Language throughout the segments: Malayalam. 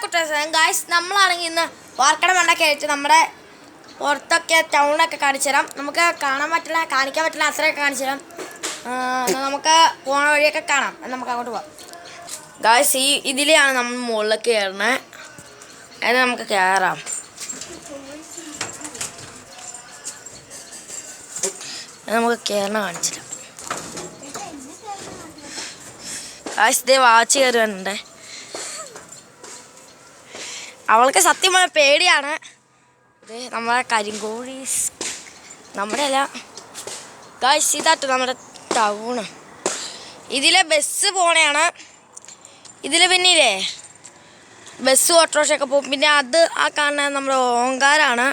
കുട്ടേഴ്സ് ഗായ്സ്, നമ്മളാണെങ്കിൽ ഇന്ന് വാർക്കട മണ്ടൊക്കെ അയച്ച് നമ്മുടെ പുറത്തൊക്കെ ടൗണൊക്കെ കാണിച്ചു തരാം. നമുക്ക് കാണിക്കാൻ പറ്റില്ല അത്രയൊക്കെ കാണിച്ചു തരാം. നമുക്ക് പോണ വഴിയൊക്കെ കാണാം. നമുക്ക് അങ്ങോട്ട് പോവാം. ഗായ്സ്, ഇതിലെയാണ് നമ്മൾ മുകളിലേക്ക് കയറണേ. അതിന് നമുക്ക് കയറാം. നമുക്ക് കയറണ കാണിച്ചു തരാം. ഗായ്സ്, ഇതേ വാച്ച് കയറുന്നുണ്ട്. അവൾക്ക് സത്യം പറഞ്ഞ പേടിയാണ്. നമ്മളെ കരിങ്കോഴി നമ്മുടെ അല്ല ഗായ്സ്, ഇതാട്ടോ നമ്മുടെ ടൗണ്. ഇതിലെ ബസ് പോണയാണ്. ഇതിൽ പിന്നില്ലേ ബസ് ഓട്ടോറിക്ഷയൊക്കെ പോകും. പിന്നെ അത് ആ കാണുന്നത് നമ്മുടെ ഓങ്കാരാണ്.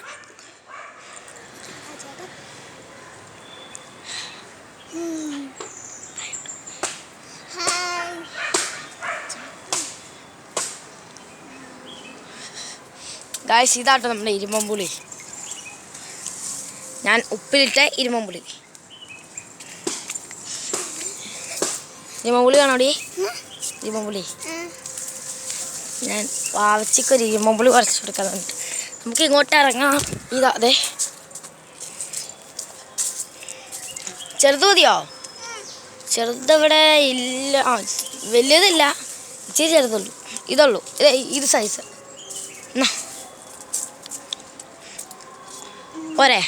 ഗായ്സ്, ഇതാട്ടോ നമ്മുടെ ഇരുമ്പമ്പുളി. ഞാൻ ഉപ്പിലിട്ട ഇരുമ്പമ്പുളി. ഇരുമ്പമ്പുളി കാണോടി? ഇരുമ്പമ്പുളി ഞാൻ വാവച്ചിക്കൊരു ഇരുമ്പമ്പുളി കുറച്ച് കൊടുക്കാറുണ്ട്. നമുക്ക് ഇങ്ങോട്ട് ഇറങ്ങാം. ഇതാ അതെ, ചെറുത് മതിയോ? ചെറുതിവിടെ ഇല്ല. വലിയതില്ല, ഇച്ചിരി ചെറുതുള്ളൂ. ഇതുള്ളൂ, ഇത് സൈസ് എന്നാ പോരെ.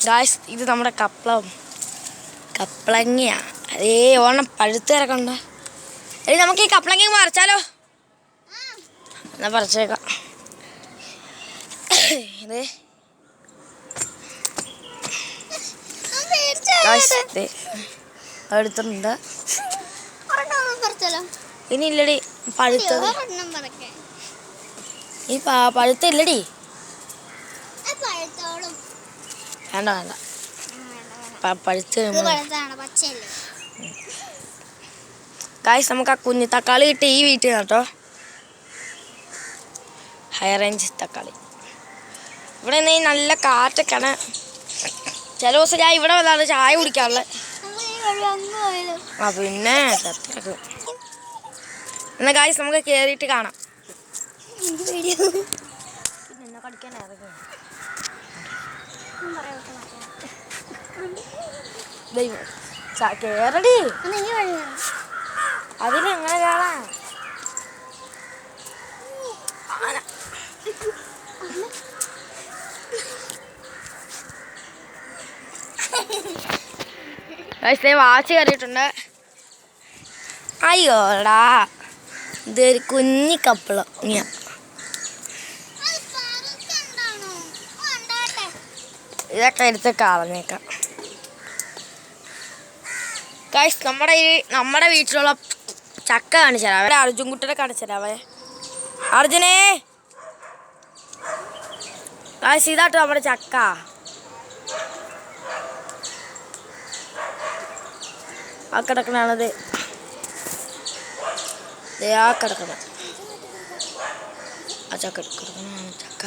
ഗായ്സ്, ഇത് നമ്മുടെ കപ്പളങ്ങ. അതേ ഓണം പഴുത്ത് കിടക്കണ്ട. അല്ലേ, നമുക്ക് ഈ കപ്പളങ്ങ പറിച്ചാലോ? എന്നാ പറിച്ചേക്കാം. ഇത് എടുത്തിട്ടുണ്ട്. ഇനി ഇല്ലടി, പഴുത്തത്. ഈ പഴുത്തില്ലടി. വേണ്ട വേണ്ട, പഴുത്ത്. ഗായ്സ്, നമുക്ക് ആ കുഞ്ഞ് തക്കാളി കിട്ടി ഈ വീട്ടിൽ നിന്ന് കേട്ടോ. ഹൈ റേഞ്ച് തക്കാളി. ഇവിടെ നിന്ന് നല്ല കാറ്റൊക്കെയാണ്. ചില ദിവസം ഞാൻ ഇവിടെ വന്നാണ് ചായ കുടിക്കാറുള്ളത്. പിന്നെ എന്നാ ഗായ്സ്, നമുക്ക് കയറിയിട്ട് കാണാം. എന്നെ കടിക്കാൻ ഇറങ്ങി കേറടി. അതിലെങ്ങനെ കാണാം? വാച്ച് കയറിയിട്ടുണ്ട്. അയ്യോടാ, ഇതൊരു കുഞ്ഞി കപ്പളം. ഇതൊക്കെ എടുത്ത് കളഞ്ഞേക്കാം. ഗായ്സ്, നമ്മുടെ വീട്ടിലുള്ള ചക്ക കാണിച്ചു തരാവേ. അർജുൻ കുട്ടനെ കാണിച്ചു തരാവേ. അർജുനേ, ഗായ്സ്, ഇതാട്ടോ നമ്മുടെ ചക്ക. ആ കിടക്കണത്, ആ കിടക്കണ ആ ചക്ക ചക്ക.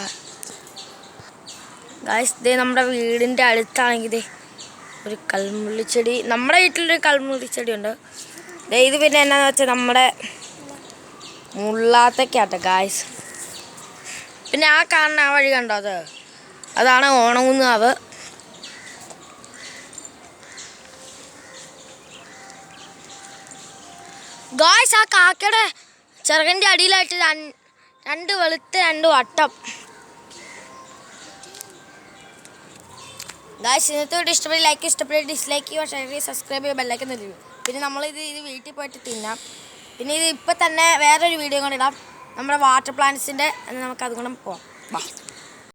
ഗായ്സ്, ഇതേ നമ്മുടെ വീടിൻ്റെ അടുത്താണെങ്കിൽ ഒരു കൽമുള്ളിച്ചെടി. നമ്മുടെ വീട്ടിലൊരു കൽമുള്ളിച്ചെടി ഉണ്ട്. ഇത് പിന്നെ എന്നാന്ന് വെച്ചാൽ നമ്മുടെ മുള്ളാത്തക്കാട്ടെ ഗായ്സ്. പിന്നെ ആ കാണുന്ന ആ വഴി കണ്ടോ, അതാണ് ഓണങ്ങുന്നാവ്. ഗായ്സ്, ആ കാക്കയുടെ ചിറകിൻ്റെ അടിയിലായിട്ട് രണ്ട് വെളുത്ത രണ്ട് വട്ടം. ഗായ്സ്, ഇന്നത്തെ വീഡിയോ ഇഷ്ടപ്പെട്ട് ലൈക്ക്, ഇഷ്ടപ്പെട്ട് ഡിസ്ലൈക്ക് ചെയ്യുക, ഷെയർ ചെയ്യുക, സബ്സ്ക്രൈബ് ചെയ്യുക, ബെല്ലൈക്കൻ തരും. പിന്നെ നമ്മളിത് വീട്ടിൽ പോയിട്ട് തിന്നാം. പിന്നെ ഇത് ഇപ്പം തന്നെ വേറൊരു വീഡിയോ കൂടെ ഇടാം, നമ്മുടെ വാട്ടർ പ്ലാന്റ്സിൻ്റെ. നമുക്ക് അതുകൊണ്ട് പോവാം.